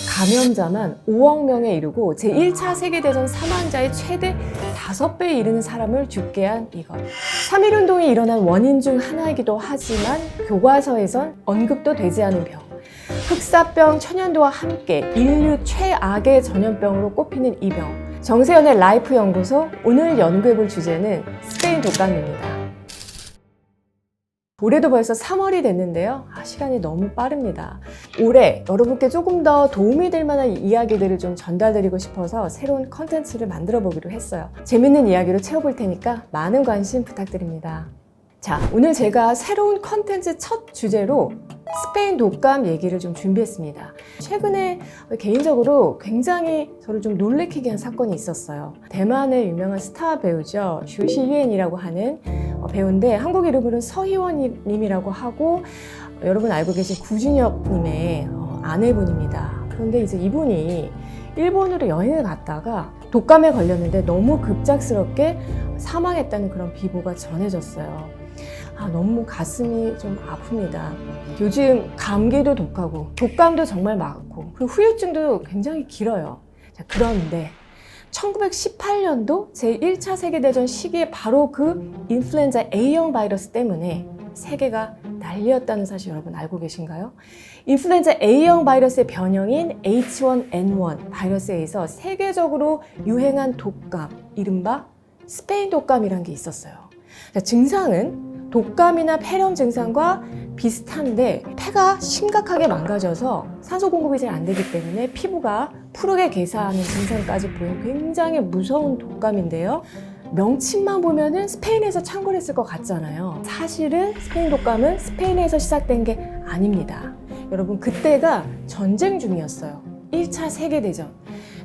감염자만 5억 명에 이르고 제1차 세계대전 사망자의 최대 5배에 이르는 사람을 죽게 한 이것. 3.1운동이 일어난 원인 중 하나이기도 하지만 교과서에선 언급도 되지 않은 병. 흑사병, 천연두와 함께 인류 최악의 전염병으로 꼽히는 이 병. 정세현의 라이프 연구소, 오늘 연구해볼 주제는 스페인 독감입니다. 올해도 벌써 3월이 됐는데요. 시간이 너무 빠릅니다. 올해 여러분께 조금 더 도움이 될 만한 이야기들을 좀 전달드리고 싶어서 새로운 컨텐츠를 만들어 보기로 했어요. 재밌는 이야기로 채워볼 테니까 많은 관심 부탁드립니다. 자, 오늘 제가 새로운 컨텐츠 첫 주제로 스페인 독감 얘기를 좀 준비했습니다. 최근에 개인적으로 굉장히 저를 좀 놀래키게 한 사건이 있었어요. 대만의 유명한 스타 배우죠. 슈시유엔이라고 하는 배우인데 한국 이름으로는 서희원 님이라고 하고 여러분 알고 계신 구준혁 님의 아내분입니다. 그런데 이제 이분이 일본으로 여행을 갔다가 독감에 걸렸는데 너무 급작스럽게 사망했다는 그런 비보가 전해졌어요. 너무 가슴이 좀 아픕니다. 요즘 감기도 독하고 독감도 정말 많고 그리고 후유증도 굉장히 길어요. 자, 그런데 1918년도 제1차 세계대전 시기에 바로 그 인플루엔자 A형 바이러스 때문에 세계가 난리였다는 사실 여러분 알고 계신가요? 인플루엔자 A형 바이러스의 변형인 H1N1 바이러스에 의해서 세계적으로 유행한 독감, 이른바 스페인 독감이란 게 있었어요. 자, 증상은 독감이나 폐렴 증상과 비슷한데 폐가 심각하게 망가져서 산소 공급이 잘 안 되기 때문에 피부가 푸르게 괴사하는 증상까지 보이는 굉장히 무서운 독감인데요. 명칭만 보면은 스페인에서 창궐했을 것 같잖아요. 사실은 스페인 독감은 스페인에서 시작된 게 아닙니다. 여러분, 그때가 전쟁 중이었어요. 1차 세계대전.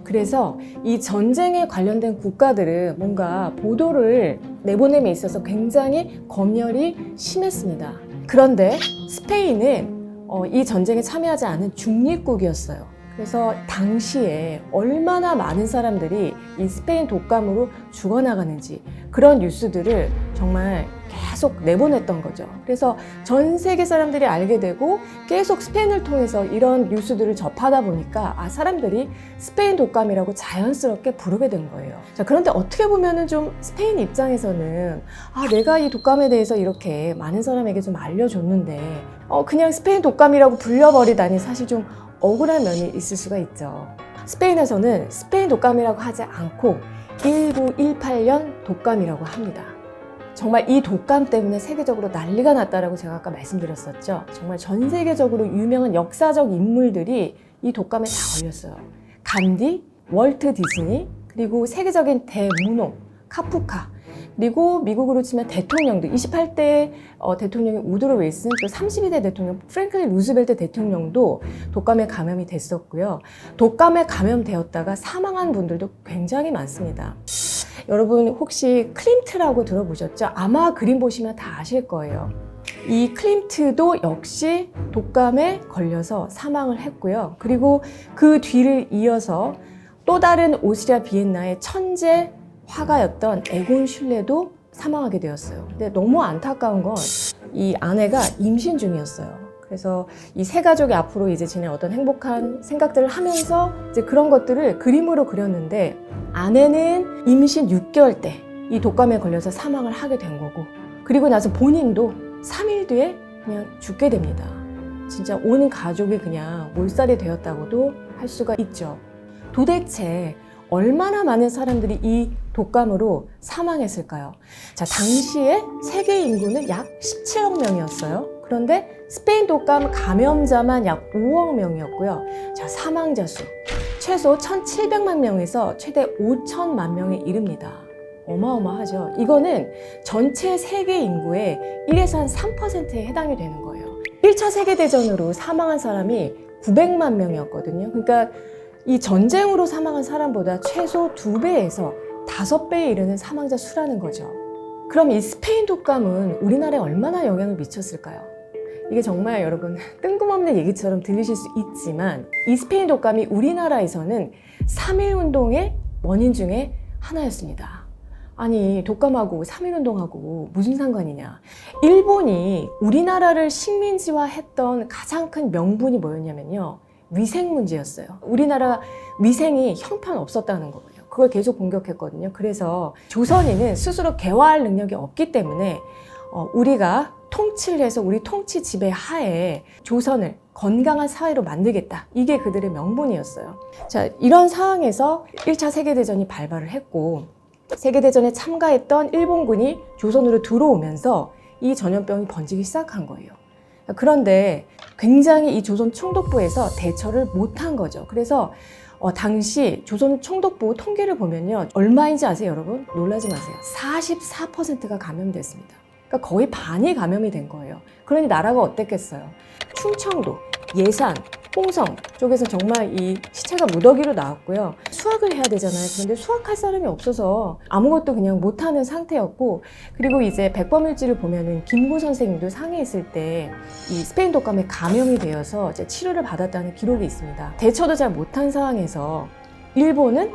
그래서 이 전쟁에 관련된 국가들은 뭔가 보도를 내보냄에 있어서 굉장히 검열이 심했습니다. 그런데 스페인은 이 전쟁에 참여하지 않은 중립국이었어요. 그래서 당시에 얼마나 많은 사람들이 이 스페인 독감으로 죽어나가는지 그런 뉴스들을 정말 계속 내보냈던 거죠. 그래서 전 세계 사람들이 알게 되고 계속 스페인을 통해서 이런 뉴스들을 접하다 보니까 사람들이 스페인 독감이라고 자연스럽게 부르게 된 거예요. 자, 그런데 어떻게 보면은 좀 스페인 입장에서는 내가 이 독감에 대해서 이렇게 많은 사람에게 좀 알려줬는데 그냥 스페인 독감이라고 불려버리다니 사실 좀 억울한 면이 있을 수가 있죠. 스페인에서는 스페인 독감이라고 하지 않고 1918년 독감이라고 합니다. 정말 이 독감 때문에 세계적으로 난리가 났다라고 제가 아까 말씀드렸었죠. 정말 전 세계적으로 유명한 역사적 인물들이 이 독감에 다 걸렸어요. 간디, 월트 디즈니, 그리고 세계적인 대무농, 카프카, 그리고 미국으로 치면 대통령도 28대 대통령이 우드로 윌슨, 또 32대 대통령 프랭클린 루즈벨트 대통령도 독감에 감염이 됐었고요. 독감에 감염되었다가 사망한 분들도 굉장히 많습니다. 여러분 혹시 클림트라고 들어보셨죠? 아마 그림 보시면 다 아실 거예요. 이 클림트도 역시 독감에 걸려서 사망을 했고요. 그리고 그 뒤를 이어서 또 다른 오스트리아 비엔나의 천재 화가였던 에곤 슐레도 사망하게 되었어요. 근데 너무 안타까운 건 이 아내가 임신 중이었어요. 그래서 이 세 가족이 앞으로 이제 지낸 어떤 행복한 생각들을 하면서 이제 그런 것들을 그림으로 그렸는데 아내는 임신 6개월 때 이 독감에 걸려서 사망을 하게 된 거고 그리고 나서 본인도 3일 뒤에 그냥 죽게 됩니다. 진짜 온 가족이 그냥 몰살이 되었다고도 할 수가 있죠. 도대체 얼마나 많은 사람들이 이 독감으로 사망했을까요? 자, 당시에 세계 인구는 약 17억 명이었어요. 그런데 스페인 독감 감염자만 약 5억 명이었고요. 자, 사망자 수 최소 1,700만 명에서 최대 5천만 명에 이릅니다. 어마어마하죠. 이거는 전체 세계 인구의 1에서 한 3%에 해당이 되는 거예요. 1차 세계대전으로 사망한 사람이 900만 명이었거든요. 그러니까 이 전쟁으로 사망한 사람보다 최소 2배에서 5배에 이르는 사망자 수라는 거죠. 그럼 이 스페인 독감은 우리나라에 얼마나 영향을 미쳤을까요? 이게 정말 여러분 뜬금없는 얘기처럼 들리실 수 있지만 이 스페인 독감이 우리나라에서는 3.1운동의 원인 중에 하나였습니다. 아니, 독감하고 3.1운동하고 무슨 상관이냐. 일본이 우리나라를 식민지화했던 가장 큰 명분이 뭐였냐면요, 위생 문제였어요. 우리나라 위생이 형편없었다는 거예요. 그걸 계속 공격했거든요. 그래서 조선인은 스스로 개화할 능력이 없기 때문에 우리가 통치를 해서 우리 통치 지배 하에 조선을 건강한 사회로 만들겠다. 이게 그들의 명분이었어요. 자, 이런 상황에서 1차 세계대전이 발발을 했고 세계대전에 참가했던 일본군이 조선으로 들어오면서 이 전염병이 번지기 시작한 거예요. 그런데 굉장히 이 조선 총독부에서 대처를 못한 거죠. 그래서 당시 조선 총독부 통계를 보면요. 얼마인지 아세요, 여러분? 놀라지 마세요. 44%가 감염됐습니다. 그러니까 거의 반이 감염이 된 거예요. 그러니 나라가 어땠겠어요? 충청도, 예산, 홍성 쪽에서 정말 이 시체가 무더기로 나왔고요. 수학을 해야 되잖아요. 그런데 수학할 사람이 없어서 아무것도 그냥 못하는 상태였고, 그리고 이제 백범일지를 보면은 김구 선생님도 상해 있을 때 이 스페인 독감에 감염이 되어서 이제 치료를 받았다는 기록이 있습니다. 대처도 잘 못한 상황에서 일본은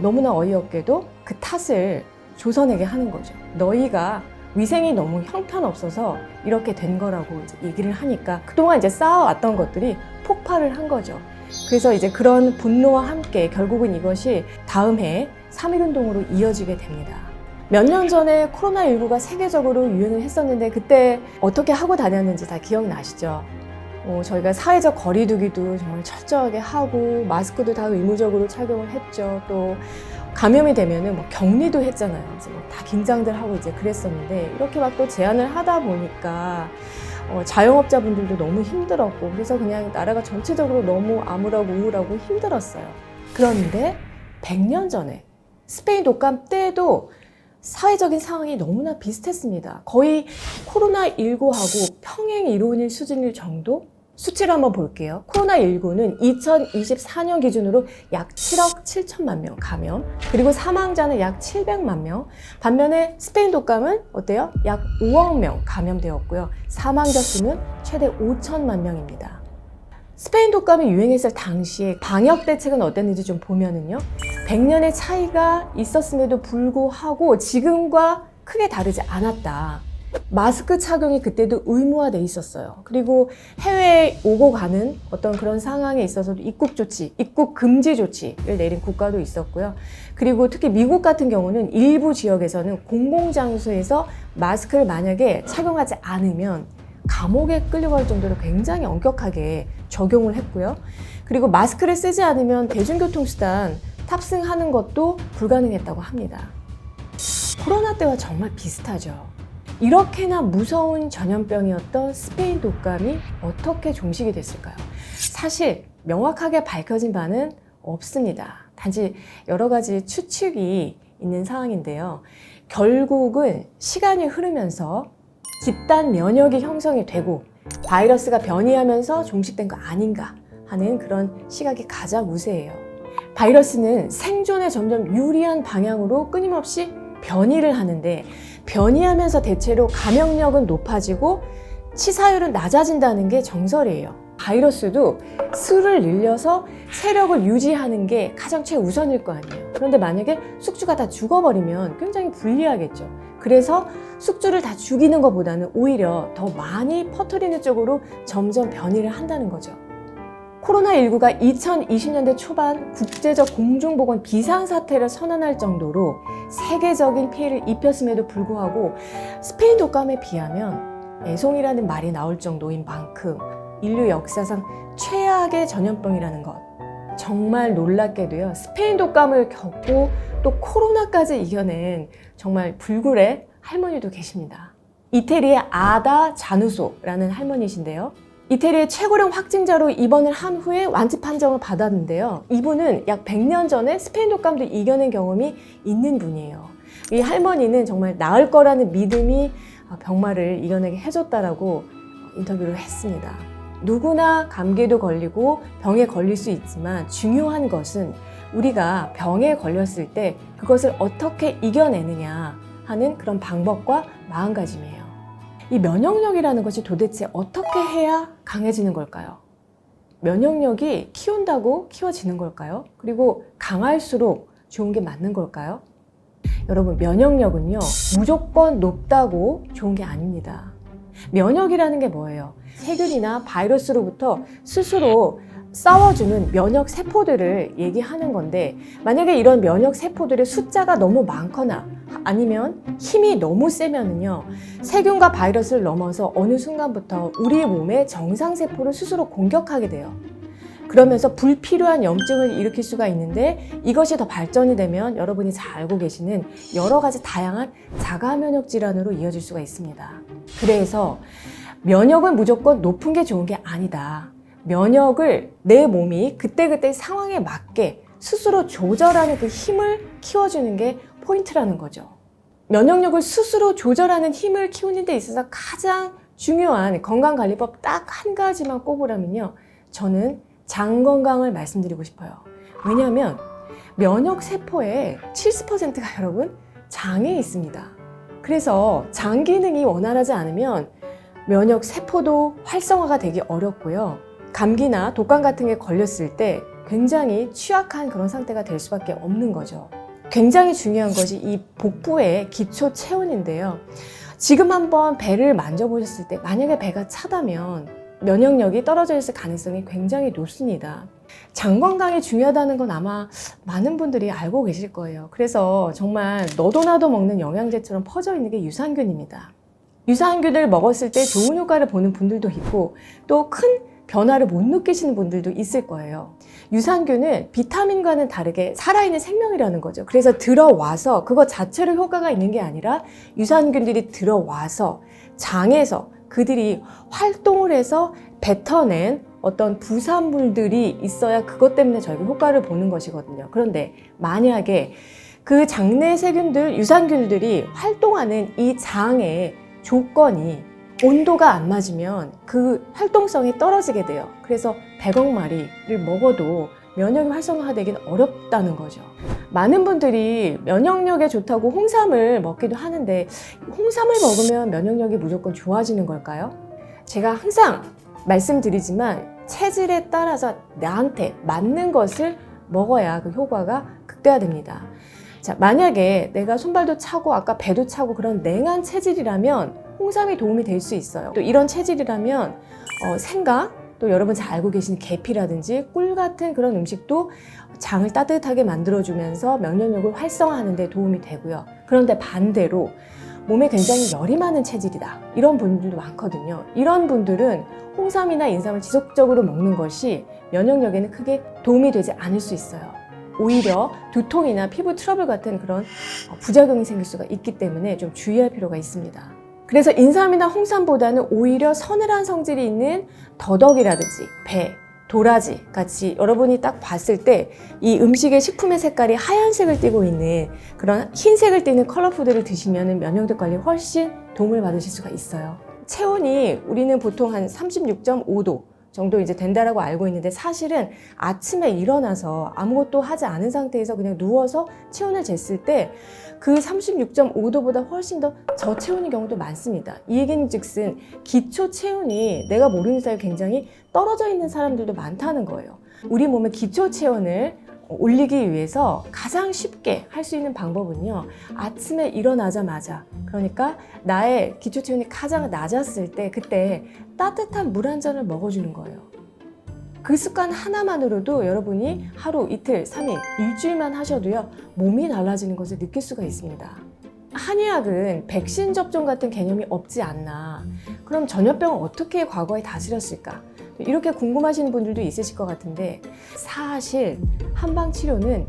너무나 어이없게도 그 탓을 조선에게 하는 거죠. 너희가 위생이 너무 형편없어서 이렇게 된 거라고 이제 얘기를 하니까 그동안 이제 쌓아왔던 것들이 폭발을 한 거죠. 그래서 이제 그런 분노와 함께 결국은 이것이 다음 해 3.1운동으로 이어지게 됩니다. 몇 년 전에 코로나19가 세계적으로 유행을 했었는데 그때 어떻게 하고 다녔는지 다 기억나시죠? 저희가 사회적 거리두기도 정말 철저하게 하고 마스크도 다 의무적으로 착용을 했죠. 또 감염이 되면은 뭐 격리도 했잖아요. 그래서 다 긴장들 하고 이제 그랬었는데 이렇게 막 또 제한을 하다 보니까 자영업자분들도 너무 힘들었고 그래서 그냥 나라가 전체적으로 너무 암울하고 우울하고 힘들었어요. 그런데 100년 전에 스페인 독감 때도 사회적인 상황이 너무나 비슷했습니다. 거의 코로나19하고 평행 이론일 수준일 정도? 수치를 한번 볼게요. 코로나19는 2024년 기준으로 약 7억 7천만 명 감염, 그리고 사망자는 약 700만 명. 반면에 스페인 독감은 어때요? 약 5억 명 감염되었고요. 사망자 수는 최대 5천만 명입니다. 스페인 독감이 유행했을 당시에 방역 대책은 어땠는지 좀 보면은요. 100년의 차이가 있었음에도 불구하고 지금과 크게 다르지 않았다. 마스크 착용이 그때도 의무화돼 있었어요. 그리고 해외에 오고 가는 어떤 그런 상황에 있어서도 입국 조치, 입국 금지 조치를 내린 국가도 있었고요. 그리고 특히 미국 같은 경우는 일부 지역에서는 공공장소에서 마스크를 만약에 착용하지 않으면 감옥에 끌려갈 정도로 굉장히 엄격하게 적용을 했고요. 그리고 마스크를 쓰지 않으면 대중교통수단 탑승하는 것도 불가능했다고 합니다. 코로나 때와 정말 비슷하죠. 이렇게나 무서운 전염병이었던 스페인 독감이 어떻게 종식이 됐을까요? 사실 명확하게 밝혀진 바는 없습니다. 단지 여러 가지 추측이 있는 상황인데요. 결국은 시간이 흐르면서 집단 면역이 형성이 되고 바이러스가 변이하면서 종식된 거 아닌가 하는 그런 시각이 가장 우세해요. 바이러스는 생존에 점점 유리한 방향으로 끊임없이 변이를 하는데 변이하면서 대체로 감염력은 높아지고 치사율은 낮아진다는 게 정설이에요. 바이러스도 수를 늘려서 세력을 유지하는 게 가장 최우선일 거 아니에요. 그런데 만약에 숙주가 다 죽어버리면 굉장히 불리하겠죠. 그래서 숙주를 다 죽이는 것보다는 오히려 더 많이 퍼뜨리는 쪽으로 점점 변이를 한다는 거죠. 코로나19가 2020년대 초반 국제적 공중보건 비상사태를 선언할 정도로 세계적인 피해를 입혔음에도 불구하고 스페인 독감에 비하면 애송이라는 말이 나올 정도인 만큼 인류 역사상 최악의 전염병이라는 것. 정말 놀랍게도요. 스페인 독감을 겪고 또 코로나까지 이겨낸 정말 불굴의 할머니도 계십니다. 이태리의 아다 자누소라는 할머니신데요. 이태리의 최고령 확진자로 입원을 한 후에 완치 판정을 받았는데요. 이분은 약 100년 전에 스페인 독감도 이겨낸 경험이 있는 분이에요. 이 할머니는 정말 나을 거라는 믿음이 병마를 이겨내게 해줬다라고 인터뷰를 했습니다. 누구나 감기에도 걸리고 병에 걸릴 수 있지만 중요한 것은 우리가 병에 걸렸을 때 그것을 어떻게 이겨내느냐 하는 그런 방법과 마음가짐이에요. 이 면역력이라는 것이 도대체 어떻게 해야 강해지는 걸까요? 면역력이 키운다고 키워지는 걸까요? 그리고 강할수록 좋은 게 맞는 걸까요? 여러분, 면역력은요, 무조건 높다고 좋은 게 아닙니다. 면역이라는 게 뭐예요? 세균이나 바이러스로부터 스스로 싸워주는 면역 세포들을 얘기하는 건데, 만약에 이런 면역 세포들의 숫자가 너무 많거나 아니면 힘이 너무 세면은요, 세균과 바이러스를 넘어서 어느 순간부터 우리 몸의 정상 세포를 스스로 공격하게 돼요. 그러면서 불필요한 염증을 일으킬 수가 있는데, 이것이 더 발전이 되면 여러분이 잘 알고 계시는 여러 가지 다양한 자가 면역 질환으로 이어질 수가 있습니다. 그래서 면역은 무조건 높은 게 좋은 게 아니다. 면역을 내 몸이 그때그때 상황에 맞게 스스로 조절하는 그 힘을 키워주는 게 포인트라는 거죠. 면역력을 스스로 조절하는 힘을 키우는 데 있어서 가장 중요한 건강관리법 딱 한 가지만 꼽으라면요, 저는 장 건강을 말씀드리고 싶어요. 왜냐하면 면역세포의 70%가 여러분 장에 있습니다. 그래서 장 기능이 원활하지 않으면 면역세포도 활성화가 되기 어렵고요, 감기나 독감 같은 게 걸렸을 때 굉장히 취약한 그런 상태가 될 수밖에 없는 거죠. 굉장히 중요한 것이 이 복부의 기초 체온인데요. 지금 한번 배를 만져보셨을 때 만약에 배가 차다면 면역력이 떨어져 있을 가능성이 굉장히 높습니다. 장 건강이 중요하다는 건 아마 많은 분들이 알고 계실 거예요. 그래서 정말 너도 나도 먹는 영양제처럼 퍼져 있는 게 유산균입니다. 유산균을 먹었을 때 좋은 효과를 보는 분들도 있고, 또 큰 변화를 못 느끼시는 분들도 있을 거예요. 유산균은 비타민과는 다르게 살아있는 생명이라는 거죠. 그래서 들어와서 그것 자체로 효과가 있는 게 아니라 유산균들이 들어와서 장에서 그들이 활동을 해서 뱉어낸 어떤 부산물들이 있어야 그것 때문에 저희가 효과를 보는 것이거든요. 그런데 만약에 그 장내 세균들, 유산균들이 활동하는 이 장의 조건이 온도가 안 맞으면 그 활동성이 떨어지게 돼요. 그래서 100억 마리를 먹어도 면역이 활성화되긴 어렵다는 거죠. 많은 분들이 면역력에 좋다고 홍삼을 먹기도 하는데, 홍삼을 먹으면 면역력이 무조건 좋아지는 걸까요? 제가 항상 말씀드리지만 체질에 따라서 나한테 맞는 것을 먹어야 그 효과가 극대화됩니다. 자, 만약에 내가 손발도 차고 아까 배도 차고 그런 냉한 체질이라면 홍삼이 도움이 될 수 있어요. 또 이런 체질이라면 생강, 또 여러분 잘 알고 계신 계피라든지 꿀 같은 그런 음식도 장을 따뜻하게 만들어주면서 면역력을 활성화하는 데 도움이 되고요. 그런데 반대로 몸에 굉장히 열이 많은 체질이다, 이런 분들도 많거든요. 이런 분들은 홍삼이나 인삼을 지속적으로 먹는 것이 면역력에는 크게 도움이 되지 않을 수 있어요. 오히려 두통이나 피부 트러블 같은 그런 부작용이 생길 수가 있기 때문에 좀 주의할 필요가 있습니다. 그래서 인삼이나 홍삼보다는 오히려 서늘한 성질이 있는 더덕이라든지 배, 도라지 같이 여러분이 딱 봤을 때 이 음식의 식품의 색깔이 하얀색을 띠고 있는 그런 흰색을 띠는 컬러푸드를 드시면 면역력 관리에 훨씬 도움을 받으실 수가 있어요. 체온이 우리는 보통 한 36.5도 정도 이제 된다라고 알고 있는데, 사실은 아침에 일어나서 아무것도 하지 않은 상태에서 그냥 누워서 체온을 쟀을 때 그 36.5도보다 훨씬 더 저체온인 경우도 많습니다. 이 얘기는 즉슨 기초 체온이 내가 모르는 사이에 굉장히 떨어져 있는 사람들도 많다는 거예요. 우리 몸의 기초 체온을 올리기 위해서 가장 쉽게 할 수 있는 방법은요, 아침에 일어나자마자, 그러니까 나의 기초 체온이 가장 낮았을 때 그때 따뜻한 물 한 잔을 먹어주는 거예요. 그 습관 하나만으로도 여러분이 하루, 이틀, 3일, 일주일만 하셔도요, 몸이 달라지는 것을 느낄 수가 있습니다. 한의학은 백신 접종 같은 개념이 없지 않나, 그럼 전염병을 어떻게 과거에 다스렸을까, 이렇게 궁금하시는 분들도 있으실 것 같은데, 사실 한방치료는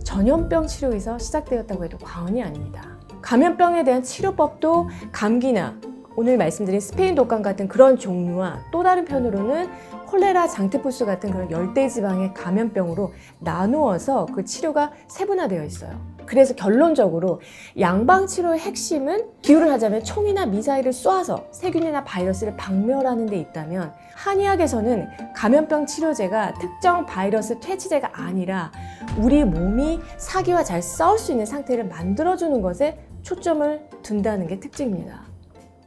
전염병 치료에서 시작되었다고 해도 과언이 아닙니다. 감염병에 대한 치료법도 감기나 오늘 말씀드린 스페인 독감 같은 그런 종류와 또 다른 편으로는 콜레라, 장테푸스 같은 그런 열대지방의 감염병으로 나누어서 그 치료가 세분화되어 있어요. 그래서 결론적으로 양방치료의 핵심은, 비유를 하자면 총이나 미사일을 쏴서 세균이나 바이러스를 박멸하는 데 있다면, 한의학에서는 감염병 치료제가 특정 바이러스 퇴치제가 아니라 우리 몸이 사기와 잘 싸울 수 있는 상태를 만들어주는 것에 초점을 둔다는 게 특징입니다.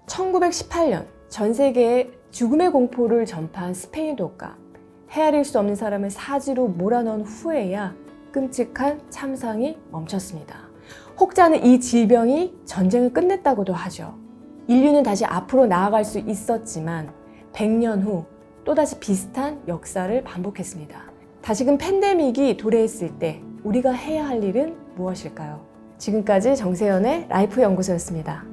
1918년 전 세계에 죽음의 공포를 전파한 스페인 독감, 헤아릴 수 없는 사람을 사지로 몰아넣은 후에야 끔찍한 참상이 멈췄습니다. 혹자는 이 질병이 전쟁을 끝냈다고도 하죠. 인류는 다시 앞으로 나아갈 수 있었지만 100년 후 또다시 비슷한 역사를 반복했습니다. 다시금 팬데믹이 도래했을 때 우리가 해야 할 일은 무엇일까요? 지금까지 정세현의 라이프 연구소였습니다.